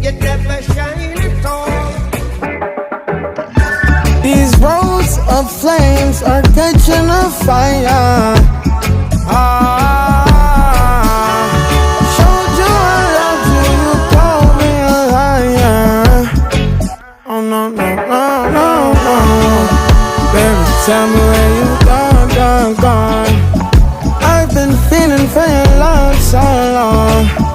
you never shine at all. These roads of flames are catching a fire. Showed you I loved you, you called me a liar. Oh no, no, no, no, no. Baby, tell me where you gone, gone, gone. I've been feeling for your love so long.